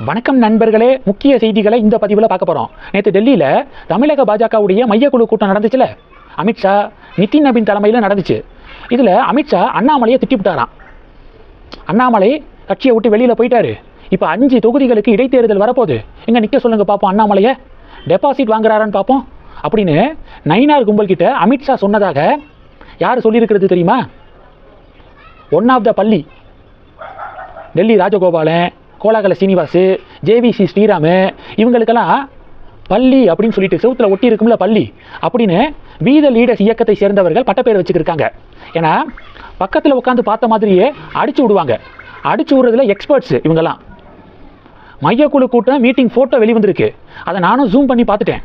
வணக்கம் நண்பர்களே, முக்கிய செய்திகளை இந்த பதிவில் பார்க்க போகிறோம். நேற்று டெல்லியில் தமிழக பாஜகவுடைய மையக்குழு கூட்டம் நடந்துச்சுல, அமித்ஷா நிதின் நவீன் தலைமையில் நடந்துச்சு. இதில் அமித்ஷா அண்ணாமலையை திட்டிவிட்டாராம். அண்ணாமலை கட்சியை விட்டு வெளியில் போயிட்டாரு. இப்போ 5 தொகுதிகளுக்கு இடைத்தேர்தல் வரப்போகுது. எங்கே நிற்க சொல்லுங்க பார்ப்போம், அண்ணாமலையை டெபாசிட் வாங்குறாரான்னு பார்ப்போம் அப்படின்னு நயினார் கும்பல் கிட்ட அமித்ஷா சொன்னதாக யார் சொல்லியிருக்கிறது தெரியுமா? ஒன் ஆஃப் த பள்ளி டெல்லி ராஜகோபாலன், கோலாகல சீனிவாசு, ஜேவிசி ஸ்ரீராமு, இவங்களுக்கெல்லாம் பள்ளி அப்படின்னு சொல்லிட்டு செவுத்தில் ஒட்டி இருக்கும்ல பள்ளி அப்படின்னு வீத லீடர்ஸ் இயக்கத்தை சேர்ந்தவர்கள் பட்டப்பேர் வச்சுக்கிருக்காங்க. ஏன்னா பக்கத்தில் உட்காந்து பார்த்த மாதிரியே அடிச்சு விடுவாங்க. அடிச்சு விடுறதுல எக்ஸ்பர்ட்ஸ் இவங்கெல்லாம். மையக்குழு கூட்டம் மீட்டிங் ஃபோட்டோ வெளிவந்திருக்கு. அதை நானும் ஜூம் பண்ணி பார்த்துட்டேன்.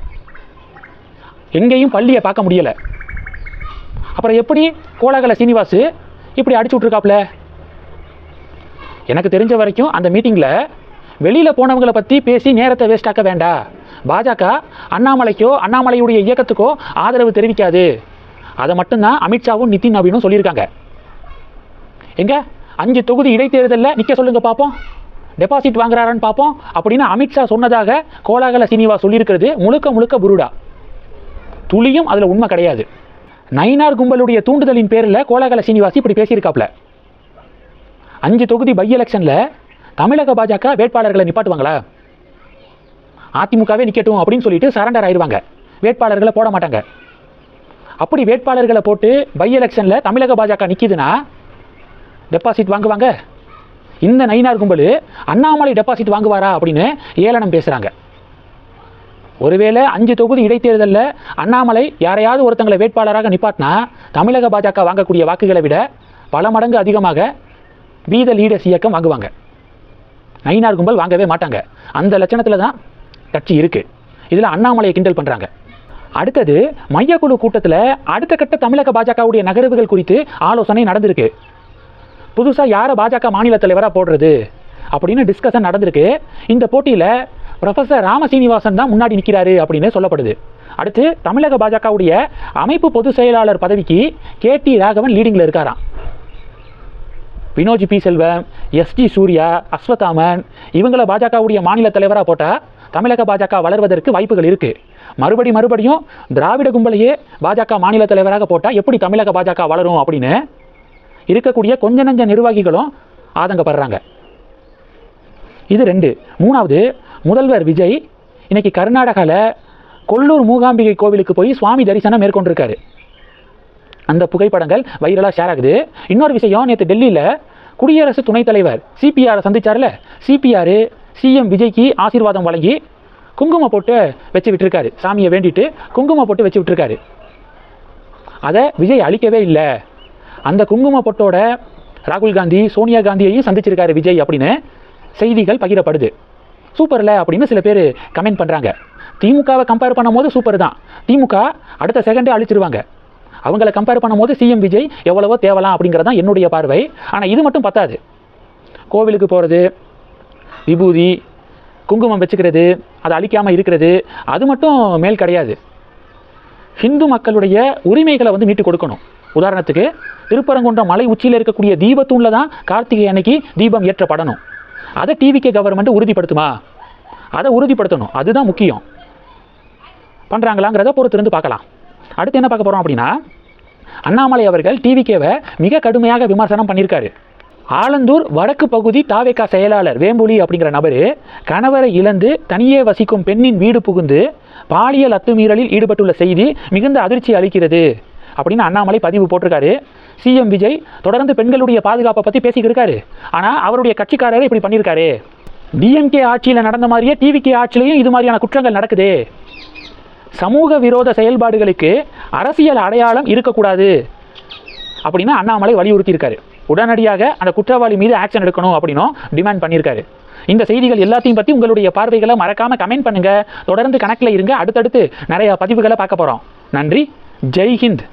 எங்கேயும் பள்ளியை பார்க்க முடியலை. அப்புறம் எப்படி கோலாகல சீனிவாசு இப்படி அடிச்சு விட்ருக்காப்புல? எனக்கு தெரிஞ்ச வரைக்கும் அந்த மீட்டிங்கில் வெளியில் போனவங்களை பற்றி பேசி நேரத்தை வேஸ்டாக்க வேண்டாம். பாஜக அண்ணாமலைக்கோ அண்ணாமலையுடைய இயக்கத்துக்கோ ஆதரவு தெரிவிக்காது. அதை மட்டும்தான் அமித்ஷாவும் நிதின் நவீனும் சொல்லியிருக்காங்க. எங்க 5 தொகுதி இடைத்தேர்தலில் நிற்க சொல்லுங்க பார்ப்போம், டெபாசிட் வாங்குறாரான்னு பார்ப்போம் அப்படின்னு அமித்ஷா சொன்னதாக கோலாகல சீனிவாஸ் சொல்லியிருக்கிறது முழுக்க முழுக்க புருடா. துளியும் அதில் உண்மை கிடையாது. நயினார் கும்பலுடைய தூண்டுதலின் பேரில் கோலாகல சீனிவாஸ் இப்படி பேசியிருக்காப்ல. 5 தொகுதி பை எலெக்ஷனில் தமிழக பாஜக வேட்பாளர்களை நிப்பாட்டுவாங்களா? அதிமுகவே நிற்கட்டும் அப்படின்னு சொல்லிட்டு சரண்டர் ஆயிடுவாங்க. வேட்பாளர்களை போட மாட்டாங்க. அப்படி வேட்பாளர்களை போட்டு பை எலெக்ஷனில் தமிழக பாஜக நிற்கிதுன்னா டெபாசிட் வாங்குவாங்க. இந்த நயினார் கும்பல் அண்ணாமலை டெபாசிட் வாங்குவாரா அப்படின்னு ஏளனம் பேசுகிறாங்க. ஒருவேளை 5 தொகுதி இடைத்தேர்தலில் அண்ணாமலை யாரையாவது ஒருத்தங்களை வேட்பாளராக நிப்பாட்டினா தமிழக பாஜக வாங்கக்கூடிய வாக்குகளை விட பல மடங்கு அதிகமாக வீத லீடர்ஸ் இயக்கம் வாங்குவாங்க. நயினார் கும்பல் வாங்கவே மாட்டாங்க. அந்த லட்சணத்தில் தான் கட்சி இருக்குது. இதில் அண்ணாமலையை கிண்டல் பண்ணுறாங்க. அடுத்தது மையக்குழு கூட்டத்தில் அடுத்த கட்ட தமிழக பாஜகவுடைய நகர்வுகள் குறித்து ஆலோசனை நடந்திருக்கு. புதுசாக யாரை பாஜக மாநில தலைவராக போடுறது அப்படின்னு டிஸ்கஷன் நடந்திருக்கு. இந்த போட்டியில் ப்ரொஃபஸர் ராமசீனிவாசன் தான் முன்னாடி நிற்கிறாரு அப்படின்னு சொல்லப்படுது. அடுத்து தமிழக பாஜகவுடைய அமைப்பு பொதுச் செயலாளர் பதவிக்கு KT ராகவன் லீடிங்கில் இருக்காராம். வினோஜ் பி செல்வம், SG சூர்யா, அஸ்வத்தாமன் இவங்களை பாஜகவுடைய மாநில தலைவராக போட்டால் தமிழக பாஜக வளர்வதற்கு வாய்ப்புகள் இருக்குது. மறுபடியும் திராவிட கும்பலையே பாஜக மாநில தலைவராக போட்டால் எப்படி தமிழக பாஜக வளரும் அப்படின்னு இருக்கக்கூடிய கொஞ்ச நஞ்ச நிர்வாகிகளும் ஆதங்கப்படுறாங்க. இது 2. 3வது, முதல்வர் விஜய் இன்னைக்கு கர்நாடகாவில் கொல்லூர் மூகாம்பிகை கோவிலுக்கு போய் சுவாமி தரிசனம் மேற்கொண்டிருக்காரு. அந்த புகைப்படங்கள் வைரலாக ஷேர் ஆகுது. இன்னொரு விஷயம், நேற்று டெல்லியில் குடியரசு துணைத் தலைவர் CPR சந்திச்சார்ல, CPR CM விஜய்க்கு ஆசீர்வாதம் வழங்கி குங்கும போட்டு வச்சு விட்டுருக்காரு. சாமியை வேண்டிட்டு குங்கும போட்டு வச்சு விட்டுருக்காரு. அதை விஜய் அழிக்கவே இல்லை. அந்த குங்கும பொட்டோட ராகுல் காந்தி, சோனியா காந்தியையும் சந்திச்சிருக்காரு விஜய் அப்படின்னு செய்திகள் பகிரப்படுது. சூப்பரில் அப்படின்னு சில பேர் கமெண்ட் பண்ணுறாங்க. திமுகவை கம்பேர் பண்ணும்போது சூப்பர் தான். திமுக அடுத்த செகண்டே அழிச்சிருவாங்க. அவங்கள கம்பேர் பண்ணும்போது CM விஜய் எவ்வளவோ தேவலாம் அப்படிங்கிறது தான் என்னுடைய பார்வை. ஆனால் இது மட்டும் பத்தாது. கோவிலுக்கு போகிறது, விபூதி குங்குமம் வச்சுக்கிறது, அதை அழிக்காமல் இருக்கிறது, அது மட்டும் மேல் கிடையாது. ஹிந்து மக்களுடைய உரிமைகளை மீட்டு கொடுக்கணும். உதாரணத்துக்கு திருப்பரங்குன்றம் மலை உச்சியில் இருக்கக்கூடிய தீபத்தூணில் தான் கார்த்திகை அன்னைக்கு தீபம் ஏற்றப்படணும். அதை TVK கவர்மெண்ட் உறுதிப்படுத்துமா? அதை உறுதிப்படுத்தணும். அதுதான் முக்கியம். பண்ணுறாங்களாங்கிறத பொறுத்திருந்து பார்க்கலாம். அடுத்து என்ன பார்க்க போகிறோம் அப்படின்னா, அண்ணாமலை அவர்கள் TVKவை மிக கடுமையாக விமர்சனம் பண்ணியிருக்காரு. ஆலந்தூர் வடக்கு பகுதி தாவேகா செயலாளர் வேம்புலி அப்படிங்கிற நபர் கணவரை இழந்து தனியே வசிக்கும் பெண்ணின் வீடு புகுந்து பாலியல் அத்துமீறலில் ஈடுபட்டுள்ள செய்தி மிகுந்த அதிர்ச்சி அளிக்கிறது அப்படின்னு அண்ணாமலை பதிவு போட்டிருக்காரு. CM விஜய் தொடர்ந்து பெண்களுடைய பாதுகாப்பை பற்றி பேசிக்கிருக்காரு. ஆனால் அவருடைய கட்சிக்காரரே இப்படி பண்ணியிருக்காரு. DMK ஆட்சியில் நடந்த மாதிரியே TVK ஆட்சியிலையும் இது மாதிரியான குற்றங்கள் நடக்குது. சமூக விரோத செயல்பாடுகளுக்கு அரசியல் அடையாளம் இருக்கக்கூடாது அப்படின்னு அண்ணாமலை வலியுறுத்தியிருக்காரு. உடனடியாக அந்த குற்றவாளி மீது ஆக்ஷன் எடுக்கணும் அப்படின்னும் டிமாண்ட் பண்ணியிருக்காரு. இந்த செய்திகள் எல்லாத்தையும் பற்றி உங்களுடைய பார்வைகளை மறக்காமல் கமெண்ட் பண்ணுங்கள். தொடர்ந்து கணக்கில் இருங்க. அடுத்தடுத்து நிறைய பதிவுகளை பார்க்க போகிறோம். நன்றி. ஜெய் ஹிந்த்.